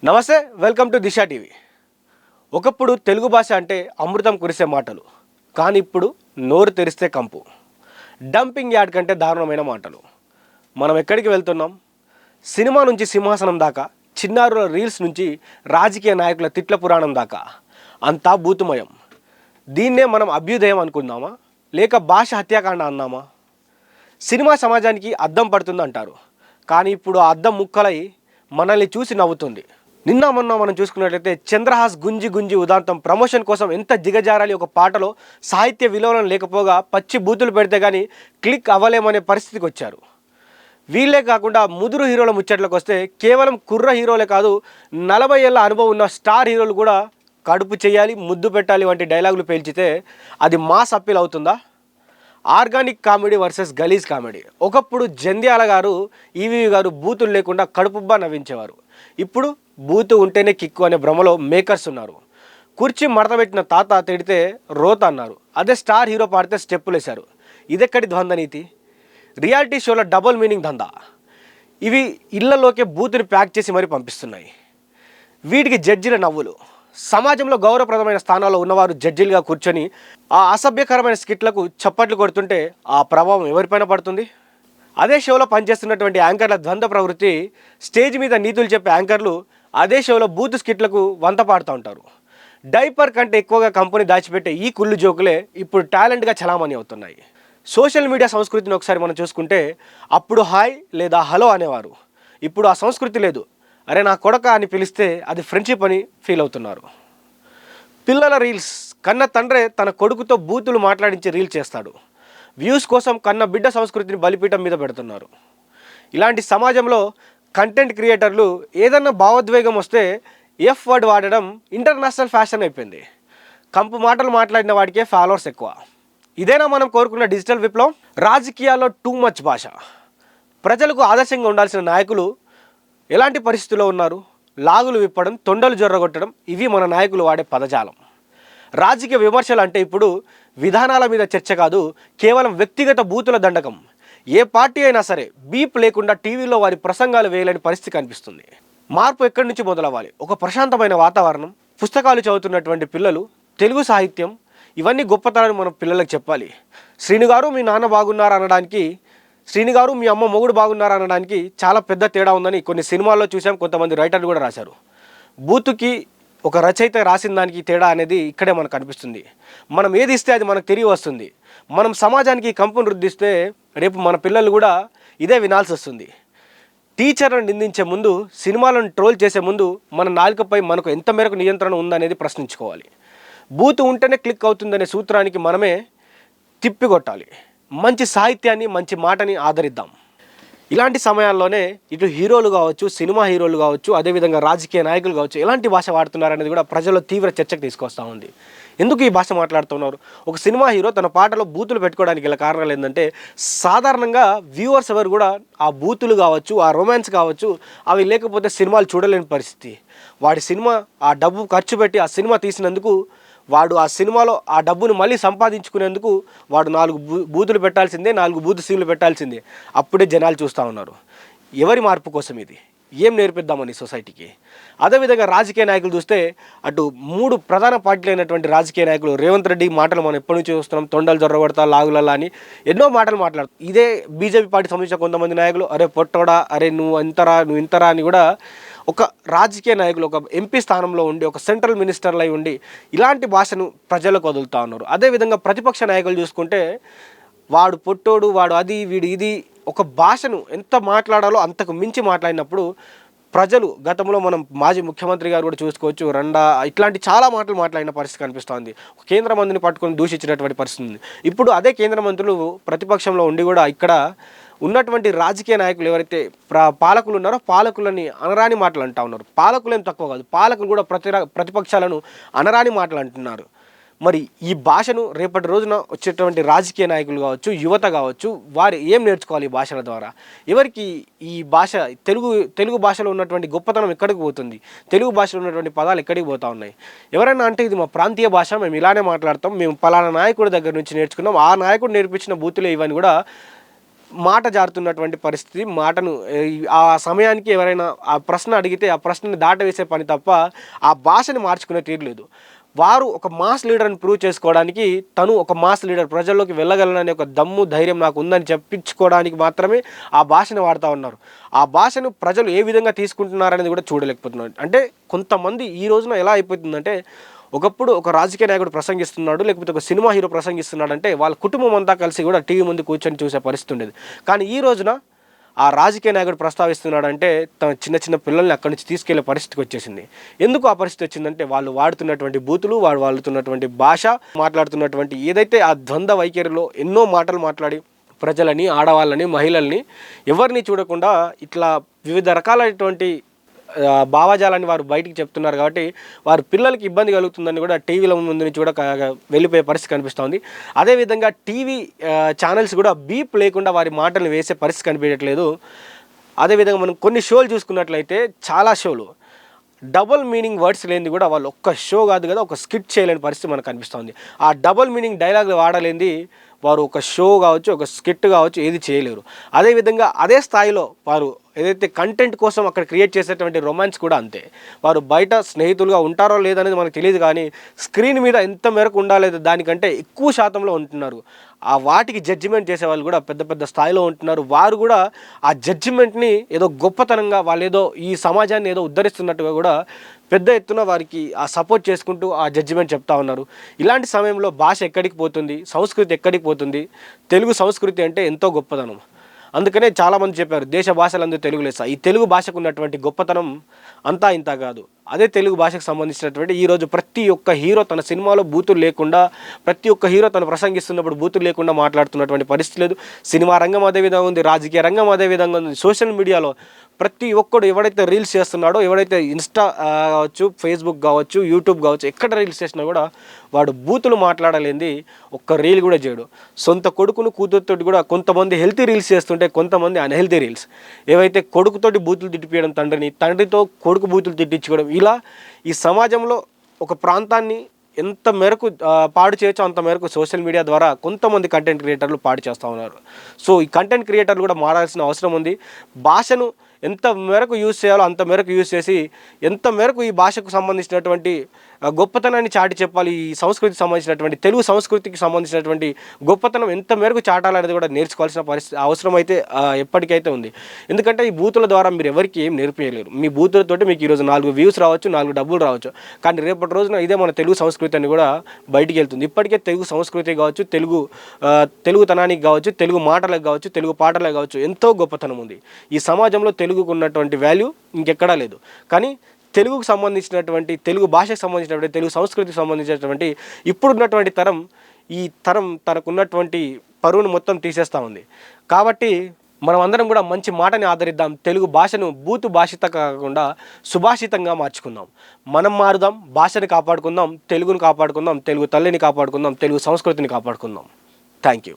నమస్తే, welcome to Disha TV. ఒకప్పుడు తెలుగు భాష అంటే అమృతం కురిసే మాటలు, కానీ ఇప్పుడు నోరు తెరిస్తే కంపు. డంపింగ్ యార్డ్ కంటే దారుణమైన మాటలు. మనం ఎక్కడికి వెళ్తున్నాం? సినిమా నుంచి సింహాసనం దాకా, చిన్నారుల రీల్స్ నుంచి రాజకీయ నాయకుల తిట్ల పురాణం దాకా అంతా భూతుమయం. దీన్నే మనం అభ్యుదయం అనుకుందామా, లేక భాష హత్యాకాండ అన్నామా? సినిమా సమాజానికి అద్దం పడుతుంది అంటారు, కానీ ఇప్పుడు ఆ అద్దం ముక్కలై మనల్ని చూసి నవ్వుతుంది. నిన్న మొన్న మనం చూసుకున్నట్లయితే చంద్రహాస్ గుంజి గుంజి ఉదాంతం ప్రమోషన్ కోసం ఎంత దిగజారాలి. ఒక పాటలో సాహిత్య విలువలను లేకపోగా పచ్చి బూతులు పెడితే కానీ క్లిక్ అవ్వలేమనే పరిస్థితికి వచ్చారు. వీళ్ళే కాకుండా ముదురు హీరోల ముచ్చట్లకు వస్తే కేవలం కుర్ర హీరోలే కాదు, 40 ఏళ్ళ అనుభవం ఉన్న స్టార్ హీరోలు కూడా కడుపు చేయాలి, ముద్దు పెట్టాలి వంటి డైలాగులు పేల్చితే అది మాస్ అప్పీల్ అవుతుందా? ఆర్గానిక్ కామెడీ వర్సెస్ గలీజ్ కామెడీ. ఒకప్పుడు జంధ్యాల గారు, ఈవీవి గారు బూతులు లేకుండా కడుపుబ్బా నవ్వించేవారు. ఇప్పుడు బూతు ఉంటేనే కిక్కు అనే భ్రమలో మేకర్స్ ఉన్నారు. కుర్చీ మడతబెట్టిన తాత తిడితే రోత అన్నారు, అదే స్టార్ హీరో పాడితే స్టెప్పులు వేశారు. ఇదెక్కడి ద్వంద్వ నీతి? రియాలిటీ షోలో డబుల్ మీనింగ్ దందా. ఇవి ఇళ్లలోకే బూతుని ప్యాక్ చేసి మరీ పంపిస్తున్నాయి. వీటికి జడ్జిల నవ్వులు. సమాజంలో గౌరవప్రదమైన స్థానాల్లో ఉన్నవారు జడ్జిలుగా కూర్చొని ఆ అసభ్యకరమైన స్కిట్లకు చప్పట్లు కొడుతుంటే ఆ ప్రభావం ఎవరిపైన పడుతుంది? అదే షోలో పనిచేస్తున్నటువంటి యాంకర్ల ద్వంద్వ ప్రవృత్తి. స్టేజ్ మీద నీతులు చెప్పే యాంకర్లు అదే షోలో బూత్ స్కిట్లకు వంత పాడుతూ ఉంటారు. డైపర్ కంటే ఎక్కువగా కంపెనీ దాచిపెట్టే ఈ కుళ్ళు జోకులే ఇప్పుడు టాలెంట్గా చలామణి అవుతున్నాయి. సోషల్ మీడియా సంస్కృతిని ఒకసారి మనం చూసుకుంటే అప్పుడు హాయ్ లేదా హలో అనేవారు. ఇప్పుడు ఆ సంస్కృతి లేదు. అరే నా కొడక అని పిలిస్తే అది ఫ్రెండ్షిప్ అని ఫీల్ అవుతున్నారు. పిల్లల రీల్స్. కన్న తండ్రే తన కొడుకుతో బూతులు మాట్లాడించి రీల్ చేస్తాడు. వ్యూస్ కోసం కన్న బిడ్డ సంస్కృతిని బలిపీఠం మీద పెడుతున్నారు. ఇలాంటి సమాజంలో కంటెంట్ క్రియేటర్లు ఏదన్నా భావోద్వేగం వస్తే ఎఫ్ వర్డ్ వాడడం ఇంటర్నేషనల్ ఫ్యాషన్ అయిపోయింది. కంపు మాటలు మాట్లాడిన వాడికే ఫాలోవర్స్ ఎక్కువ. ఇదేనా మనం కోరుకున్న డిజిటల్ విప్లవం? రాజకీయాల్లో టూ మచ్ భాష. ప్రజలకు ఆదర్శంగా ఉండాల్సిన నాయకులు ఎలాంటి పరిస్థితుల్లో ఉన్నారు? లాగులు విప్పడం, తొండలు జొర్రగొట్టడం, ఇవి మన నాయకులు వాడే పదజాలం. రాజకీయ విమర్శలు అంటే ఇప్పుడు విధానాల మీద చర్చ కాదు, కేవలం వ్యక్తిగత బూతుల దండకం. ఏ పార్టీ అయినా సరే బీప్ లేకుండా టీవీలో వారి ప్రసంగాలు వేయలేని పరిస్థితి కనిపిస్తుంది. మార్పు ఎక్కడి నుంచి మొదలవ్వాలి? ఒక ప్రశాంతమైన వాతావరణం, పుస్తకాలు చదువుతున్నటువంటి పిల్లలు, తెలుగు సాహిత్యం, ఇవన్నీ గొప్పతనాన్ని మనం పిల్లలకు చెప్పాలి. శ్రీనుగారు మీ నాన్న బాగున్నారా అనడానికి, శ్రీనుగారు మీ అమ్మ మొగుడు బాగున్నారా అనడానికి చాలా పెద్ద తేడా ఉందని కొన్ని సినిమాల్లో చూసాం. కొంతమంది రైటర్లు కూడా రాశారు. బూతుకి ఒక రచయిత రాసిన దానికి తేడా అనేది ఇక్కడే మనకు కనిపిస్తుంది. మనం ఏది ఇస్తే అది మనకు తిరిగి వస్తుంది. మనం సమాజానికి కంపును వృద్ధిస్తే రేపు మన పిల్లలు కూడా ఇదే వినాల్సి వస్తుంది. టీచర్లను నిందించే ముందు, సినిమాలను ట్రోల్ చేసే ముందు మన నాలుకపై మనకు ఎంత మేరకు నియంత్రణ ఉందనేది ప్రశ్నించుకోవాలి. బూతు ఉంటేనే క్లిక్ అవుతుందనే సూత్రానికి మనమే తిప్పికొట్టాలి. మంచి సాహిత్యాన్ని, మంచి మాటని ఆదరిద్దాం. ఇలాంటి సమయాల్లోనే ఇటు హీరోలు కావచ్చు, సినిమా హీరోలు కావచ్చు, అదేవిధంగా రాజకీయ నాయకులు కావచ్చు, ఎలాంటి భాష వాడుతున్నారనేది కూడా ప్రజల్లో తీవ్ర చర్చకు తీసుకొస్తూ ఉంది. ఎందుకు ఈ భాష మాట్లాడుతున్నారు? ఒక సినిమా హీరో తన పాటలో బూతులు పెట్టుకోవడానికి గల కారణాలు ఏంటంటే, సాధారణంగా వ్యూవర్స్ ఎవరు కూడా ఆ బూతులు కావచ్చు, ఆ రొమాన్స్ కావచ్చు, అవి లేకపోతే సినిమాలు చూడలేని పరిస్థితి. వాడి సినిమా ఆ డబ్బు ఖర్చు పెట్టి ఆ సినిమా తీసినందుకు వాడు ఆ సినిమాలో ఆ డబ్బును మళ్ళీ సంపాదించుకునేందుకు వాడు 4 బూతులు పెట్టాల్సిందే, 4 బూతు సీన్లు పెట్టాల్సిందే. అప్పుడే జనాలు చూస్తూ ఉన్నారు. ఎవరి మార్పు కోసం ఇది? ఏం నేర్పిద్దామని సొసైటీకి? అదేవిధంగా రాజకీయ నాయకులు చూస్తే అటు 3 ప్రధాన పార్టీలు అయినటువంటి రాజకీయ నాయకులు, రేవంత్ రెడ్డి మాటలు మనం ఎప్పటి నుంచి చూస్తున్నాం. తొండలు జొర్రగొడతా, లాగులల్లా అని ఎన్నో మాటలు మాట్లాడుతారు. ఇదే బీజేపీ పార్టీ సంబంధించిన కొంతమంది నాయకులు అరే పొట్టోడా, అరే నువ్వు ఇంతరా అని కూడా ఒక రాజకీయ నాయకులు ఒక ఎంపీ స్థానంలో ఉండి, ఒక సెంట్రల్ మినిస్టర్లు అయి ఉండి ఇలాంటి భాషను ప్రజలకు వదులుతూ ఉన్నారు. అదేవిధంగా ప్రతిపక్ష నాయకులు చూసుకుంటే వాడు పొట్టోడు, వాడు అది, వీడు ఇది, ఒక భాషను ఎంత మాట్లాడాలో అంతకు మించి మాట్లాడినప్పుడు ప్రజలు, గతంలో మనం మాజీ ముఖ్యమంత్రి గారు కూడా చూసుకోవచ్చు, ఇట్లాంటి చాలా మాటలు మాట్లాడిన పరిస్థితి కనిపిస్తోంది. కేంద్ర మంత్రిని పట్టుకొని దూషించినటువంటి పరిస్థితి ఉంది. ఇప్పుడు అదే కేంద్ర మంత్రులు ప్రతిపక్షంలో ఉండి కూడా ఇక్కడ ఉన్నటువంటి రాజకీయ నాయకులు ఎవరైతే పాలకులు ఉన్నారో పాలకులని అనరాని మాటలు అంటూ ఉన్నారు. పాలకులేం తక్కువ కాదు, పాలకులు కూడా ప్రతిపక్షాలను అనరాని మాటలు అంటున్నారు. మరి ఈ భాషను రేపటి రోజున వచ్చేటువంటి రాజకీయ నాయకులు కావచ్చు, యువత కావచ్చు, వారు ఏం నేర్చుకోవాలి ఈ భాషల ద్వారా? ఎవరికి ఈ భాష, తెలుగు భాషలో ఉన్నటువంటి గొప్పతనం ఎక్కడికి పోతుంది? తెలుగు భాషలో ఉన్నటువంటి పదాలు ఎక్కడికి పోతూ ఉన్నాయి? ఎవరైనా అంటే ఇది మా ప్రాంతీయ భాష, మేము ఇలానే మాట్లాడతాం, మేము పలానా నాయకుడి దగ్గర నుంచి నేర్చుకున్నాం, ఆ నాయకుడు నేర్పించిన బూతులే ఇవన్నీ కూడా మాట జారుతున్నటువంటి పరిస్థితి. మాటను ఆ సమయానికి ఎవరైనా ఆ ప్రశ్న అడిగితే ఆ ప్రశ్నని దాటవేసే పని తప్ప ఆ భాషని మార్చుకునే తీరు లేదు. వారు ఒక మాస్ లీడర్ని ప్రూవ్ చేసుకోవడానికి, తను ఒక మాస్ లీడర్, ప్రజల్లోకి వెళ్ళగలననే ఒక దమ్ము ధైర్యం నాకు ఉందని చెప్పించుకోవడానికి మాత్రమే ఆ భాషను వాడుతూ ఉన్నారు. ఆ భాషను ప్రజలు ఏ విధంగా తీసుకుంటున్నారనేది కూడా చూడలేకపోతున్నారు. అంటే కొంతమంది ఈ రోజున ఎలా అయిపోతుందంటే, ఒకప్పుడు ఒక రాజకీయ నాయకుడు ప్రసంగిస్తున్నాడు, లేకపోతే ఒక సినిమా హీరో ప్రసంగిస్తున్నాడంటే వాళ్ళ కుటుంబం అంతా కలిసి కూడా టీవీ ముందు కూర్చొని చూసే పరిస్థితి ఉండేది. కానీ ఈ రోజున ఆ రాజకీయ నాయకుడు ప్రస్తావిస్తున్నాడంటే తన చిన్న చిన్న పిల్లల్ని అక్కడి నుంచి తీసుకెళ్లే పరిస్థితికి వచ్చేసింది. ఎందుకు ఆ పరిస్థితి వచ్చిందంటే వాళ్ళు వాడుతున్నటువంటి బూతులు, వాడు వాడుతున్నటువంటి భాష, మాట్లాడుతున్నటువంటి ఏదైతే ఆ ద్వంద్వ వైఖరిలో ఎన్నో మాటలు మాట్లాడి ప్రజలని, ఆడవాళ్ళని, మహిళల్ని ఎవరిని చూడకుండా ఇట్లా వివిధ రకాలైనటువంటి భావజాలాన్ని వారు బయటికి చెప్తున్నారు. కాబట్టి వారి పిల్లలకి ఇబ్బంది కలుగుతుందని కూడా టీవీల ముందు నుంచి కూడా వెళ్ళిపోయే పరిస్థితి కనిపిస్తుంది. అదేవిధంగా టీవీ ఛానల్స్ కూడా బీప్ లేకుండా వారి మాటలు వేసే పరిస్థితి కనిపించట్లేదు. అదేవిధంగా మనం కొన్ని షోలు చూసుకున్నట్లయితే చాలా షోలు డబుల్ మీనింగ్ వర్డ్స్ లేనిది కూడా వాళ్ళు ఒక్క షో కాదు కదా, ఒక స్కిట్ చేయలేని పరిస్థితి మనకు కనిపిస్తుంది. ఆ డబుల్ మీనింగ్ డైలాగులు వాడలేనిది వారు ఒక షో కావచ్చు, ఒక స్కిట్ కావచ్చు, ఏది చేయలేరు. అదేవిధంగా అదే స్థాయిలో వారు ఏదైతే కంటెంట్ కోసం అక్కడ క్రియేట్ చేసేటువంటి రొమాన్స్ కూడా అంతే. వారు బయట స్నేహితులుగా ఉంటారో లేదనేది మనకు తెలియదు, కానీ స్క్రీన్ మీద ఎంత మేరకు ఉండాలేదో దానికంటే ఎక్కువ శాతంలో ఉంటున్నారు. ఆ వాటికి జడ్జిమెంట్ చేసే వాళ్ళు కూడా పెద్ద పెద్ద స్థాయిలో ఉంటున్నారు. వారు కూడా ఆ జడ్జిమెంట్ని ఏదో గొప్పతనంగా, వాళ్ళు ఏదో ఈ సమాజాన్ని ఏదో ఉద్ధరిస్తున్నట్టుగా కూడా పెద్ద ఎత్తున వారికి ఆ సపోర్ట్ చేసుకుంటూ ఆ జడ్జిమెంట్ చెప్తా ఉన్నారు. ఇలాంటి సమయంలో భాష ఎక్కడికి పోతుంది, సంస్కృతి ఎక్కడికి పోతుంది? తెలుగు సంస్కృతి అంటే ఎంతో గొప్పదనం. అందుకనే చాలామంది చెప్పారు దేశ భాషలందు తెలుగు లెస్స. ఈ తెలుగు భాషకు ఉన్నటువంటి గొప్పతనం అంతా ఇంత కాదు. అదే తెలుగు భాషకు సంబంధించినటువంటి ఈరోజు ప్రతి ఒక్క హీరో తన సినిమాలో బూతులు లేకుండా, ప్రతి ఒక్క హీరో తను ప్రసంగిస్తున్నప్పుడు బూతులు లేకుండా మాట్లాడుతున్నటువంటి పరిస్థితి లేదు. సినిమా రంగం అదే విధంగా ఉంది, రాజకీయ రంగం అదే విధంగా ఉంది. సోషల్ మీడియాలో ప్రతి ఒక్కడు ఎవడైతే రీల్స్ చేస్తున్నాడో, ఎవడైతే ఇన్స్టా కావచ్చు, ఫేస్బుక్ కావచ్చు, యూట్యూబ్ కావచ్చు, ఎక్కడ రీల్స్ చేసినా కూడా వాడు బూతులు మాట్లాడలేంది ఒక్క రీల్ కూడా చేయడు. సొంత కొడుకును కూతురుతో కూడా కొంతమంది హెల్తీ రీల్స్ చేస్తుంటే కొంతమంది అన్హెల్తీ రీల్స్, ఏవైతే కొడుకుతోటి బూతులు తిట్టిపోయడం తండ్రిని, తండ్రితో కొడుకు బూతులు తిట్టించుకోవడం, ఇలా ఈ సమాజంలో ఒక ప్రాంతాన్ని ఎంత మేరకు పాడు చేయొచ్చో అంత మేరకు సోషల్ మీడియా ద్వారా కొంతమంది కంటెంట్ క్రియేటర్లు పాడు చేస్తూ ఉన్నారు. సో ఈ కంటెంట్ క్రియేటర్లు కూడా మారాల్సిన అవసరం ఉంది. భాషను ఎంత మేరకు యూజ్ చేయాలో అంత మేరకు యూజ్ చేసి, ఎంత మేరకు ఈ భాషకు సంబంధించినటువంటి గొప్పతనాన్ని చాటి చెప్పాలి, ఈ సంస్కృతికి సంబంధించినటువంటి తెలుగు సంస్కృతికి సంబంధించినటువంటి గొప్పతనం ఎంత మేరకు చాటాలనేది కూడా నేర్చుకోవాల్సిన పరిస్థితి అవసరం అయితే ఎప్పటికైతే ఉంది. ఎందుకంటే ఈ బూతుల ద్వారా మీరు ఎవరికి ఏం నేర్పించలేరు. మీ బూతులతోటి మీకు ఈరోజు 4 వ్యూస్ రావచ్చు, 4 డబ్బులు రావచ్చు, కానీ రేపటి రోజున ఇదే మన తెలుగు సంస్కృతి అని కూడా బయటికి వెళ్తుంది. ఇప్పటికే తెలుగు సంస్కృతి కావచ్చు, తెలుగుతనానికి కావచ్చు, తెలుగు మాటలకు కావచ్చు, తెలుగు పాటలకు కావచ్చు ఎంతో గొప్పతనం ఉంది. ఈ సమాజంలో తెలుగుకు ఉన్నటువంటి వాల్యూ ఇంకెక్కడా లేదు. కానీ తెలుగుకు సంబంధించినటువంటి, తెలుగు భాషకు సంబంధించినటువంటి, తెలుగు సంస్కృతికి సంబంధించినటువంటి ఇప్పుడున్నటువంటి తరం, ఈ తరం తనకున్నటువంటి పరువును మొత్తం తీసేస్తూ ఉంది. కాబట్టి మనం అందరం కూడా మంచి మాటని ఆదరిద్దాం. తెలుగు భాషను బూతు భాషిత కాకుండా సుభాషితంగా మార్చుకుందాం. మనం మారుదాం, భాషని కాపాడుకుందాం, తెలుగును కాపాడుకుందాం, తెలుగు తల్లిని కాపాడుకుందాం, తెలుగు సంస్కృతిని కాపాడుకుందాం. Thank you.